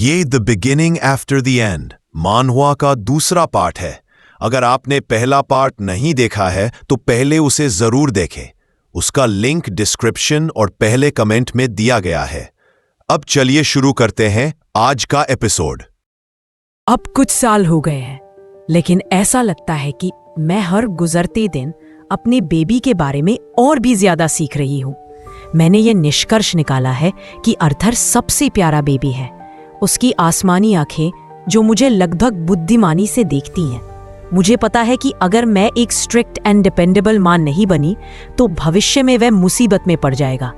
ये the beginning after the end manhua का दूसरा पार्ट है। अगर आपने पहला पार्ट नहीं देखा है तो पहले उसे जरूर देखें। उसका लिंक डिस्क्रिप्शन और पहले कमेंट में दिया गया है। अब चलिए शुरू करते हैं आज का एपिसोड। अब कुछ साल हो गए हैं, लेकिन ऐसा लगता है कि मैं हर गुजरते दिन अपने बेबी के बारे में और भी ज्यादा सीख रही हूँ। मैंने ये निष्कर्ष निकाला है कि अर्थर सबसे प्यारा बेबी है। उसकी आसमानी आंखें जो मुझे लगभग बुद्धिमानी से देखती हैं। मुझे पता है कि अगर मैं एक स्ट्रिक्ट एंड डिपेंडेबल मां नहीं बनी तो भविष्य में वह मुसीबत में पड़ जाएगा।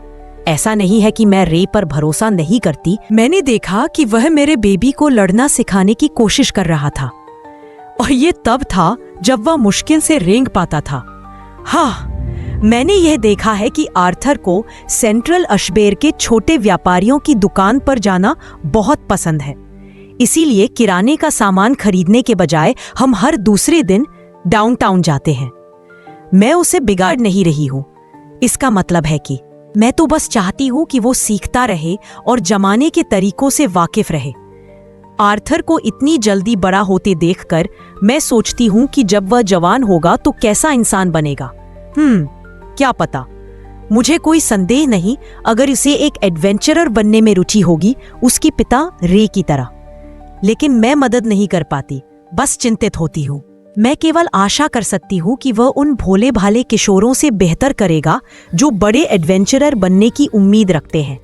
ऐसा नहीं है कि मैं रे पर भरोसा नहीं करती। मैंने देखा कि वह मेरे बेबी को लड़ना सिखाने की कोशिश कर रहा था, और ये तब था जब वह मुश्किल से रेंग पाता था। हाँ, मैंने यह देखा है कि आर्थर को सेंट्रल अशबेर के छोटे व्यापारियों की दुकान पर जाना बहुत पसंद है। इसीलिए किराने का सामान खरीदने के बजाय हम हर दूसरे दिन डाउनटाउन जाते हैं। मैं उसे बिगाड़ नहीं रही हूँ। इसका मतलब है कि मैं तो बस चाहती हूँ कि वो सीखता रहे और जमाने के तरीकों से वाकिफ रहे। आर्थर को इतनी जल्दी बड़ा होते देखकर मैं सोचती हूँ कि जब वह जवान होगा तो कैसा इंसान बनेगा। क्या पता। मुझे कोई संदेह नहीं अगर इसे एक एडवेंचरर बनने में रुचि होगी, उसकी पिता रे की तरह। लेकिन मैं मदद नहीं कर पाती, बस चिंतित होती हूँ। मैं केवल आशा कर सकती हूँ कि वह उन भोले भाले किशोरों से बेहतर करेगा जो बड़े एडवेंचरर बनने की उम्मीद रखते हैं।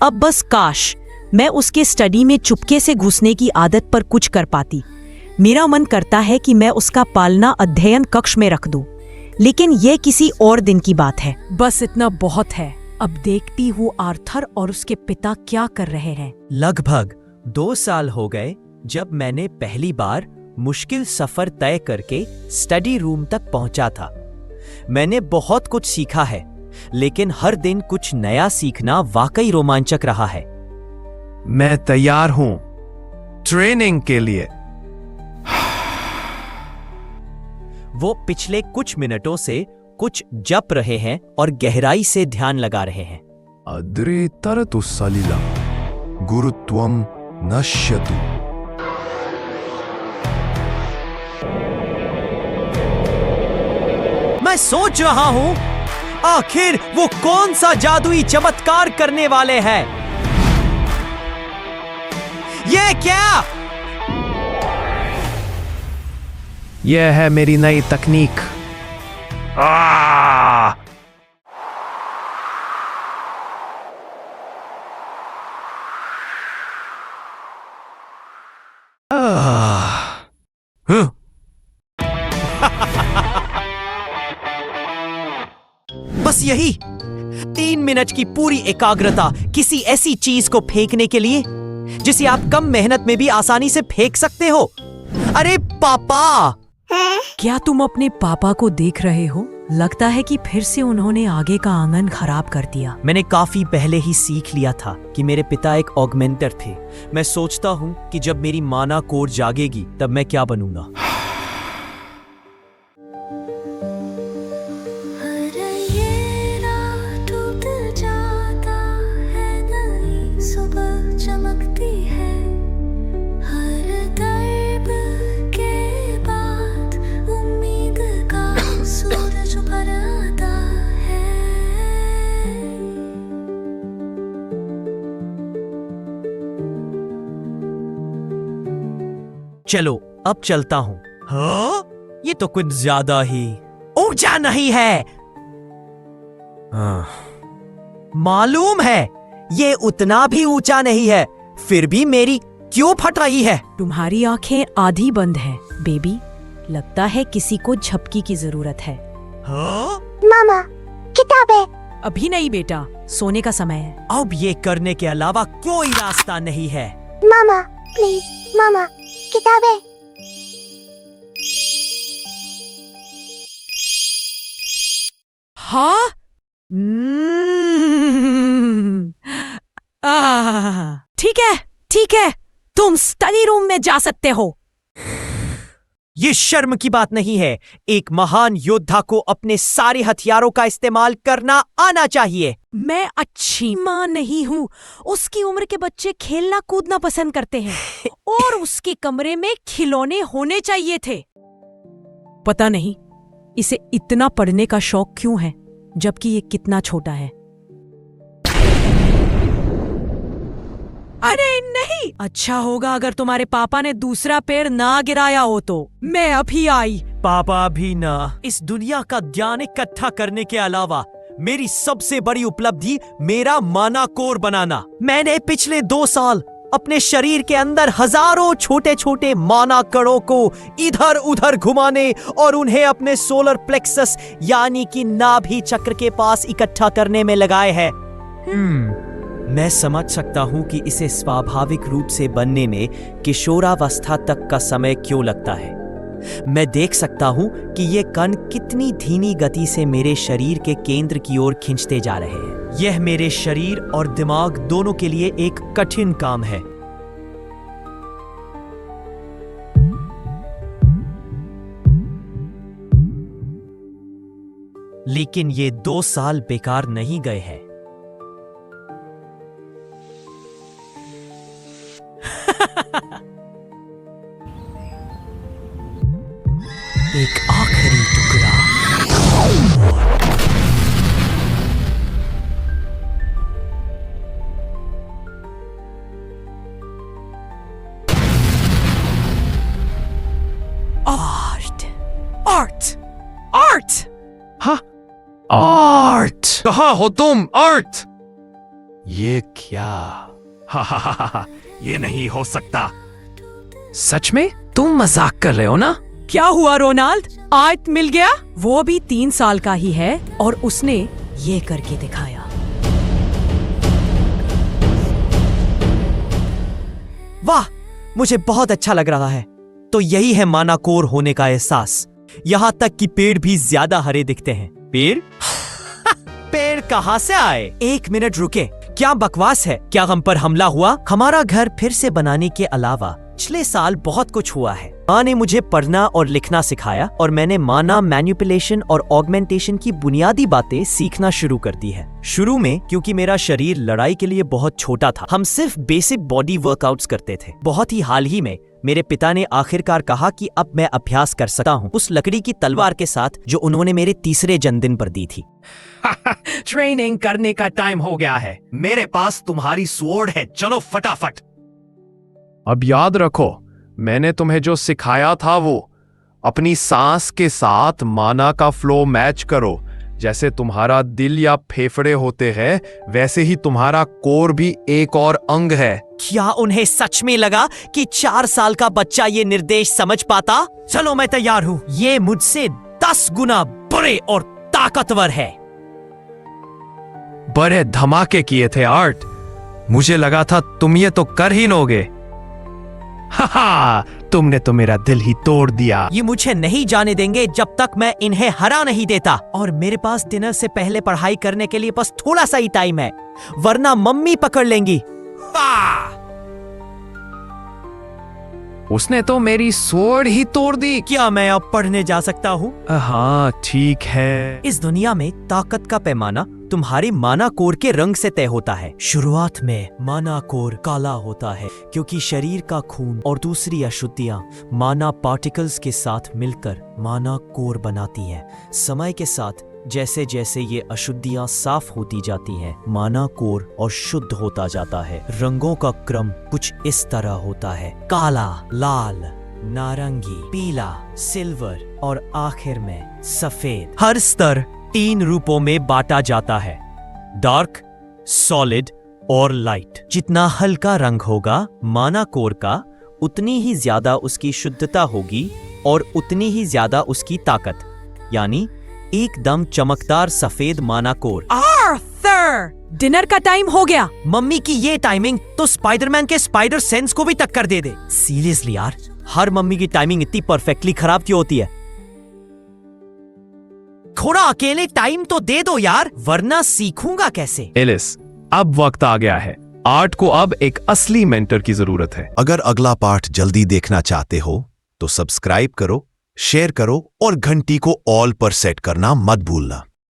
अब बस काश मैं उसके स्टडी में चुपके से घुसने की आदत पर कुछ कर पाती। मेरा मन करता है कि मैं उसका पालना अध्ययन कक्ष में रख दूं, लेकिन यह किसी और दिन की बात है। बस इतना बहुत है। अब देखती हूँ आर्थर और उसके पिता क्या कर रहे हैं। लगभग 2 साल हो गए जब मैंने पहली बार मुश्किल सफर तय करके स्टडी रूम तक पहुंचा था। मैंने बहुत कुछ सीखा है, लेकिन हर दिन कुछ नया सीखना वाकई रोमांचक रहा है। मैं तैयार हूं ट्रेनिंग के लिए। वो पिछले कुछ मिनटों से कुछ जप रहे हैं और गहराई से ध्यान लगा रहे हैं। अद्रे तरतु सलिला गुरुत्वम नश्यतु। मैं सोच रहा हूं आखिर वो कौन सा जादुई चमत्कार करने वाले हैं। ये क्या? यह है मेरी नई तकनीक। बस यही 3 मिनट की पूरी एकाग्रता किसी ऐसी चीज को फेंकने के लिए जिसे आप कम मेहनत में भी आसानी से फेंक सकते हो। अरे पापा! क्या तुम अपने पापा को देख रहे हो? लगता है कि फिर से उन्होंने आगे का आंगन खराब कर दिया। मैंने काफी पहले ही सीख लिया था कि मेरे पिता एक ऑगमेंटर थे। मैं सोचता हूँ कि जब मेरी माना कोर जागेगी तब मैं क्या बनूंगा। चलो अब चलता हूँ। हाँ? ये तो कुछ ज्यादा ही ऊंचा नहीं है। मालूम है ये उतना भी ऊंचा नहीं है, फिर भी मेरी क्यों फट रही है? तुम्हारी आंखें आधी बंद हैं, बेबी। लगता है किसी को झपकी की जरूरत है। हाँ? मामा, किताबें। अभी नहीं बेटा, सोने का समय है। अब ये करने के अलावा कोई रास्ता नहीं है। मामा प्लीज, मामा किताबें। हाँ? ठीक है, तुम स्टडी रूम में जा सकते हो। ये शर्म की बात नहीं है। एक महान योद्धा को अपने सारे हथियारों का इस्तेमाल करना आना चाहिए। मैं अच्छी माँ नहीं हूँ। उसकी उम्र के बच्चे खेलना कूदना पसंद करते हैं और उसके कमरे में खिलौने होने चाहिए थे। पता नहीं इसे इतना पढ़ने का शौक क्यों है, जबकि ये कितना छोटा है। अरे नहीं, अच्छा होगा अगर तुम्हारे पापा ने दूसरा पैर ना गिराया हो तो। मैं अभी आई। पापा भी ना। इस दुनिया का ज्ञान इकट्ठा करने के अलावा मेरी सबसे बड़ी उपलब्धि मेरा माना कोर बनाना। मैंने पिछले 2 साल अपने शरीर के अंदर हजारों छोटे छोटे माना कणों को इधर उधर घुमाने और उन्हें अपने सोलर प्लेक्सस यानी कि नाभि चक्र के पास इकट्ठा करने में लगाए हैं। मैं समझ सकता हूँ कि इसे स्वाभाविक रूप से बनने में किशोरावस्था तक का समय क्यों लगता है। मैं देख सकता हूँ कि ये कण कितनी धीमी गति से मेरे शरीर के केंद्र की ओर खींचते जा रहे हैं। यह मेरे शरीर और दिमाग दोनों के लिए एक कठिन काम है। लेकिन ये 2 साल बेकार नहीं गए हैं। एक आखिरी टुकड़ा। Art, art, art. हाँ, आर्ट। कहाँ हो तुम, आर्ट? ये क्या? हा, ये नहीं हो सकता। सच में? तुम मजाक कर रहे हो ना? क्या हुआ रोनाल्ड, आर्ट मिल गया? वो अभी 3 साल का ही है और उसने ये करके दिखाया। वाह, मुझे बहुत अच्छा लग रहा है। तो यही है माना कोर होने का एहसास। यहाँ तक कि पेड़ भी ज्यादा हरे दिखते हैं। पेड़? पेड़ कहाँ से आए? 1 मिनट रुके। क्या बकवास है? क्या हम पर हमला हुआ? हमारा घर फिर से बनाने के अलावा पिछले साल बहुत कुछ हुआ है। माँ ने मुझे पढ़ना और लिखना सिखाया और मैंने माना मैनिपुलेशन और ऑगमेंटेशन की बुनियादी बातें सीखना शुरू कर दी है। शुरू में क्योंकि मेरा शरीर लड़ाई के लिए बहुत छोटा था, हम सिर्फ बेसिक बॉडी वर्कआउट्स करते थे। बहुत ही हाल ही में मेरे पिता ने आखिरकार कहा कि अब मैं अभ्यास कर सकता हूँ उस लकड़ी की तलवार के साथ जो उन्होंने मेरे तीसरे जन्मदिन पर दी थी। ट्रेनिंग करने का टाइम हो गया है। मेरे पास तुम्हारी स्वॉर्ड है, चलो फटाफट। अब याद रखो, मैंने तुम्हें जो सिखाया था वो अपनी सांस के साथ माना का फ्लो मैच करो। जैसे तुम्हारा दिल या फेफड़े होते हैं, वैसे ही तुम्हारा कोर भी एक और अंग है। क्या उन्हें सच में लगा कि 4 साल का बच्चा ये निर्देश समझ पाता? चलो मैं तैयार हूँ। ये मुझसे 10 गुना बड़े और ताकतवर है। बड़े धमाके किए थे आर्ट। मुझे लगा था तुम ये तो कर ही लोगे। हा, तुमने तो मेरा दिल ही तोड़ दिया। ये मुझे नहीं जाने देंगे जब तक मैं इन्हें हरा नहीं देता। और मेरे पास डिनर से पहले पढ़ाई करने के लिए बस थोड़ा सा ही टाइम है, वरना मम्मी पकड़ लेंगी। उसने तो मेरी स्वॉर्ड ही तोड़ दी। क्या मैं अब पढ़ने जा सकता हूँ? हाँ ठीक है। इस दुनिया में ताकत का पैमाना तुम्हारे माना कोर के रंग से तय होता है। शुरुआत में माना कोर काला होता है क्योंकि शरीर का खून और दूसरी अशुद्धियां माना पार्टिकल्स के साथ मिलकर माना कोर बनाती हैं। समय के साथ जैसे जैसे ये अशुद्धियां साफ होती जाती हैं, माना कोर और शुद्ध होता जाता है। रंगों का क्रम कुछ इस तरह होता है: काला, लाल, नारंगी, पीला, सिल्वर और आखिर में सफेद। हर स्तर 3 रूपों में बांटा जाता है: डार्क, सॉलिड और लाइट। जितना हल्का रंग होगा माना कोर का, उतनी ही ज्यादा उसकी शुद्धता होगी और उतनी ही ज्यादा उसकी ताकत, यानी एकदम चमकदार सफेद माना कोर। आर्थर, डिनर का टाइम हो गया। मम्मी की ये टाइमिंग तो स्पाइडरमैन के स्पाइडर सेंस को भी टक्कर दे दे। सीरियसली यार, हर मम्मी की टाइमिंग इतनी परफेक्टली खराब क्यों होती है? थोड़ा अकेले टाइम तो दे दो यार, वरना सीखूंगा कैसे? एलिस, अब वक्त आ गया है। आर्ट को अब एक असली मेंटर की जरूरत है। अगर अगला पार्ट जल्दी देखना चाहते हो तो सब्सक्राइब करो, शेयर करो और घंटी को ऑल पर सेट करना मत भूलना।